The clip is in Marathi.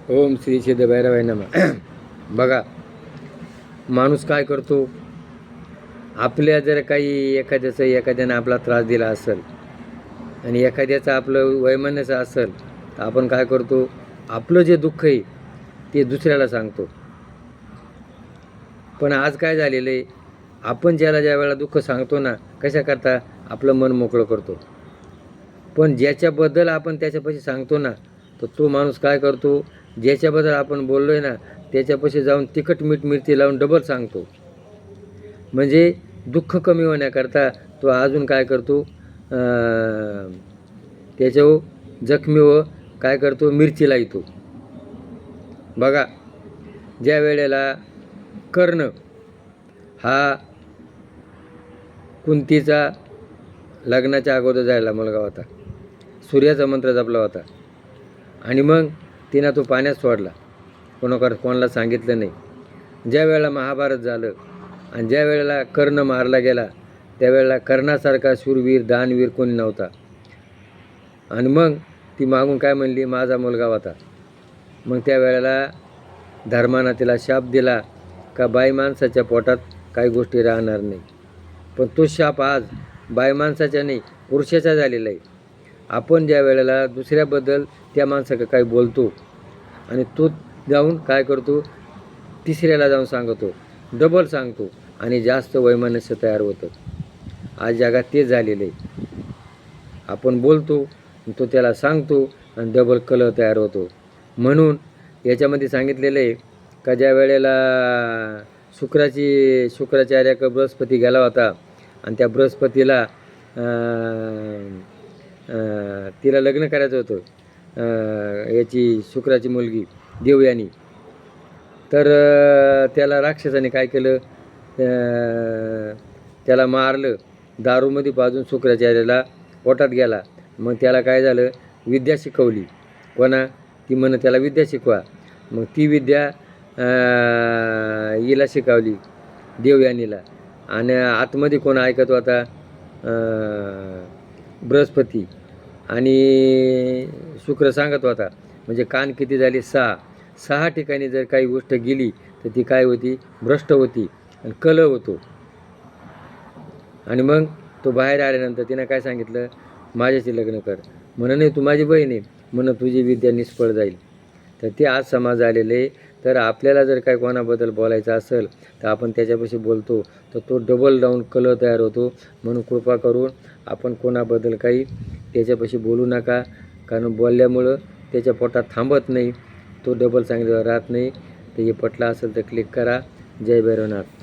ओम श्री सिद्ध भैरवाय नमः. बघा, माणूस काय करतो, आपल्या जर काही एखाद्यानं आपला त्रास दिला असेल आणि एखाद्याचं आपलं वैमनस्य असेल तर आपण काय करतो, आपलं जे दुःख आहे ते दुसऱ्याला सांगतो. पण आज काय झालेलं आहे, आपण ज्या वेळेला दुःख सांगतो ना, कशा करता आपलं मन मोकळं करतो. पण ज्याच्याबद्दल आपण त्याच्यापाशी सांगतो ना, तर तो माणूस काय करतो, ज्याच्याबद्दल आपण बोललो आहे ना त्याच्यापाशी जाऊन तिखट मीठ मिरची लावून डबल सांगतो. म्हणजे दुःख कमी होण्याकरता तो अजून काय करतो, त्याच्यावर जखमीवर काय करतो, मिरची लावतो. बघा, ज्या वेळेला कर्ण हा कुंतीचा लग्नाच्या अगोदर जायला मुलगा होता, सूर्याचा मंत्र जपला होता आणि मग तिनं तो पाण्यात सोडला, कोणाला सांगितलं नाही. ज्या वेळेला महाभारत झालं आणि ज्या वेळेला कर्ण मारला गेला त्यावेळेला कर्णासारखा शूरवीर दानवीर कोणी नव्हता. आणि मग ती मागून काय म्हणली, माझा मुलगा होता. मग त्यावेळेला धर्मानं तिला शाप दिला का बाई माणसाच्या पोटात काही गोष्टी राहणार नाही. पण तो शाप आज बाई माणसाच्या नाही, पुरुषाचा झालेला आहे. आपण ज्या वेळेला दुसऱ्याबद्दल त्या माणसाकडे काही बोलतो आणि तो जाऊन काय करतो, तिसऱ्याला जाऊन सांगतो, डबल सांगतो आणि जास्त वैमनस्य तयार होतं. आज जगात तेच झालेलं आहे. आपण बोलतो, तो त्याला सांगतो आणि डबल कलह तयार होतो. म्हणून याच्यामध्ये सांगितलेलं आहे का ज्या वेळेला शुक्राचार्याकडे बृहस्पती गेला होता आणि त्या बृहस्पतीला तिला लग्न करायचं होतं, याची शुक्राची मुलगी देवयानी. तर त्याला राक्षसाने काय केलं, त्याला मारलं, दारूमध्ये पाजून शुक्राचार्याला पोटात गेला. मग त्याला काय झालं, विद्या शिकवली. कोणा, ती म्हण त्याला विद्या शिकवा. मग ती विद्या हिला शिकवली, देवयानीला. आणि आतमध्ये कोण ऐकत होता, बृहस्पती. आणि शुक्र सांगत होता. म्हणजे कान किती झाले, 6 ठिकाणी जर काही गोष्ट गेली तर ती काय होती, भ्रष्ट होती आणि कलह होतो. आणि मग तो बाहेर आल्यानंतर तिनं काय सांगितलं, माझ्याशी लग्न कर. म्हणून नाही, तू माझी बहीण आहे, म्हणून तुझी विद्या निष्फळ जाईल. तर ते आज समाज आलेले. तर आपल्याला जर काय कोणाबद्दल बोलायचं असेल तर आपण त्याच्यापाशी बोलतो तर तो डबल डाऊन कलह तयार होतो. म्हणून कृपा करून आपण कोणाबद्दल काही त्याच्यापाशी बोलू नका, कारण बोलल्यामुळं त्याच्या पोटात थांबत नाही, तो डबल सांगितलं राहत नाही. तर हे पटलं असेल तर क्लिक करा. जय भैरवनाथ.